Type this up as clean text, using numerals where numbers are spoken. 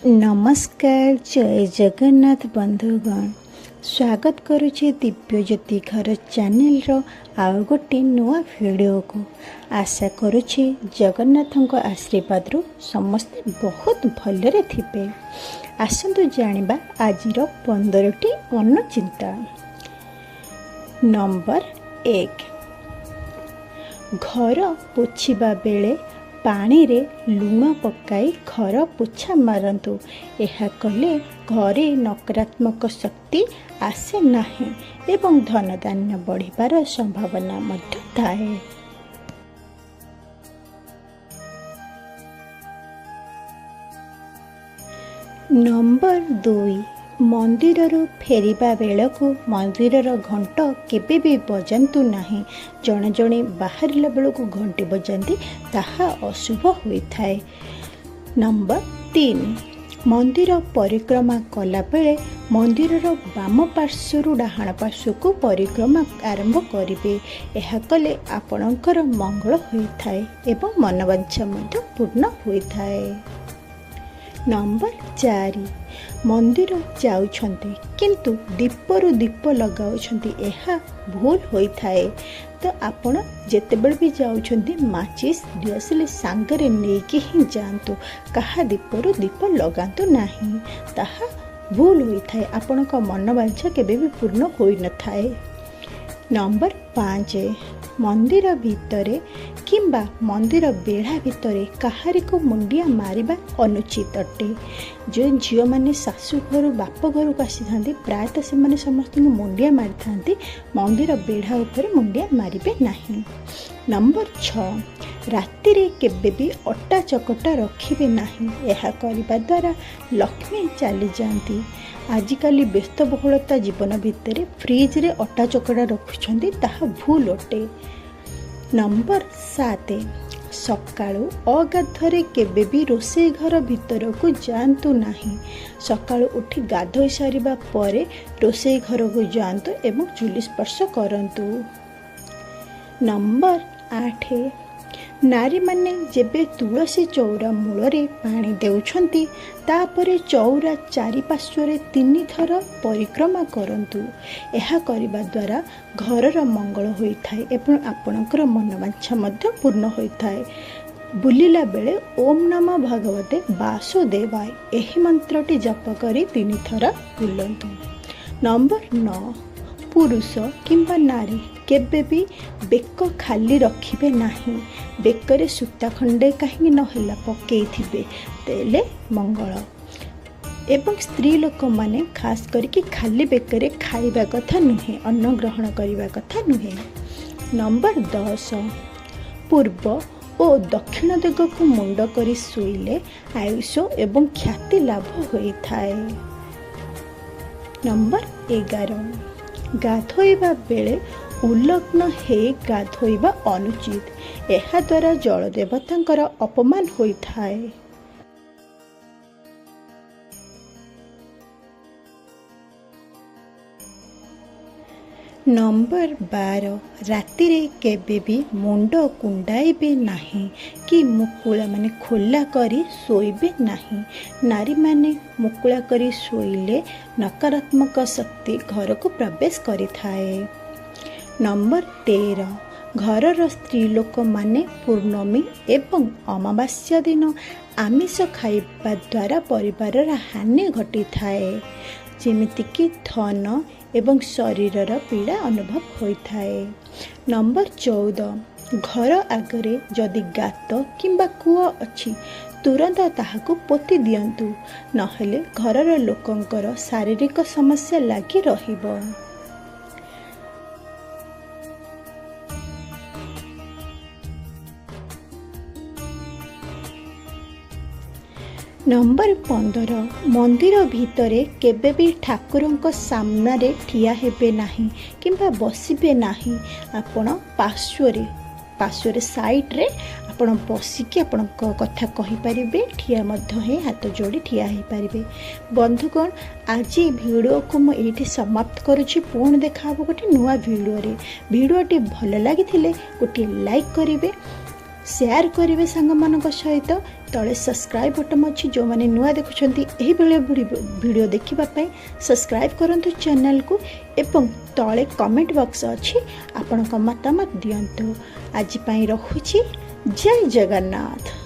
नमस्कार जय जगन्नाथ बंधुगण स्वागत करुचे दिव्यज्योति घर चैनल रो आउ गोटे नुआ वीडियो को आशा करुचे जगन्नाथ आशीर्वाद रु समस्ते बहुत भलरे थिबे। आसंतु जानिबा आजिर 15टी अनुचिंता। नंबर 1, घर पोछिबा बेले पानी रे लुण पकाई घर पोछा मारंतु। यह कले घरे नकारात्मक शक्ति आसे नाही एवं धन धान्य बढ़िबार संभावना मध्य थाए। नंबर 2, मंदिररू फेरिबा बेलू मंदिरर घंट केबे भी बजातु नाही। जड़े जड़े बाहरिला बेलू घंटी बजाती ताहा अशुभ होइथाए। नंबर 3, मंदिर परिक्रमा कला बेले मंदिरर बाम पार्श्वरू डाहाण पार्श्व को परिक्रमा आरंभ करिवे। यह कले आपणकर मंगल होइथाए एवं मनोवांछा मध्य पूर्ण होइथाए। नंबर 4, मंदिर जाउछंती किंतु दीपरू दीप लगाउछंती यह भूल होइथाए। तो आपण जेतेबेले भी जाउछंती माचिस दियसले सांगरे नेकी ही जानतु। कहा दीपरू दीप लगांतु नाही, ताहा भूल होइथाए। आपणक मनोवांछा केबे भी पूर्ण होई न थाए। नंबर 5, मंदिर भितरे किंबा मंदिर बेढ़ा भितरे काहारी को मुंडिया मारिबा अनुचित अटे। जो झील मैंने शाशु घर बाप घर को आसी था प्रायतः से मैंने समस्त मुंडिया मारी था, मंदिर बेढ़ा उपर मुंडिया मारिबे नहीं। नंबर 6, राति रे केबे भी अटा चकटा रखिबे नहीं। यह करिबा द्वारा लक्ष्मी चली जाती। आजिकाली व्यस्तबहुलता जीवन भितर फ्रिज रे अटा चकटा रखुछंती ताहा भूल अटे। नंबर 7, सकाळू अगाधरे केबे भी रोषेई घर भीतर को जातु नहीं। सकाळू उठी गाधोई सारिबा परे रोषेई घर को जातु एवं चुली स्पर्श करंतु। नंबर 8, नारी माने जेबे तुलसी चौरा मूलरे पानी देउछंती तापरे चौरा चारिपार्श्वरे 3 थर परिक्रमा करंतु। यह करिबा द्वारा घरर मंगल होइथाए एवं आपणकर मनोवांछा मध्य पूर्ण होइथाए। बुलिला बेले ओम नमः भगवते वासुदेवाय एही मंत्रटी जप करी 3 थर बुलंतु। नंबर 9, पुरुष किंबा नारी केबे भी बेक खाली रखिबे नहीं। बेकरे सूता खंडे कहीं नहला पकई थिबे तेले मंगल। एवं स्त्री लोक माने खास करके खाली बेकरे खाइबा कथा नुहे, अन्न ग्रहण करिबा कथा नुहे। नंबर 10, पूर्व और दक्षिण दिग को मुंड करी सोइले आयुष एवं ख्याति लाभ होइथाए। नंबर 11, गाधोइबा बेले उल्लग्न हे गाधोइबा अनुचित। यह द्वारा जल देवतांकर अपमान होइथाए। नंबर 12, राति रे केबे भी मुंड कुंडाइबे नहीं कि मुकुला माने खोला करी सोइबे नहीं। नारी माने मुकुला करी सोइले नकारात्मक शक्ति घर को प्रवेश करिथाए। नंबर 13, घरर स्त्री लोक माने पूर्णमी एवं अमावास्या दिन आमिष खाइबा द्वारा परिवार हानि घटी थाए, जेमितिकी धन एवं शरीरर पीड़ा अनुभव होइथाए। नंबर 14, घर आगरे जदि गात किंबा कूଅ अछि तुरंत ताहाकु पोति दियंतु, नहेले घरर लोकंकर शारीरिक समस्या लागी रहिबो। नंबर 15, मंदिर भितरे केबे भी ठाकुरंक सामने ठिया हेबे नाही किंबा बसिबे नाही। आपण पार्श्वरे साइड रे आपण बसिकी आपण कथा कहि परिबे, ठिया मध्य हे हाथ जोड़ी ठिया हे परिबे। बंधुगण, आज वीडियो को मु एठी समाप्त करूची। पुणी देखा हबो गोटे नुआ वीडियो रे। वीडियोटी भल लागिथिले गोटे लाइक करिवे, शेयर करिवे सांग मानक सहित तले सब्सक्राइब बटन अच्छी जो मैंने नुआ देखुं यही वीडियो देखापी सब्सक्राइब करंतु चैनल को एवं तले कमेंट बॉक्स अच्छी आपण मतामत दियंतु। आज रखुची जय जगन्नाथ।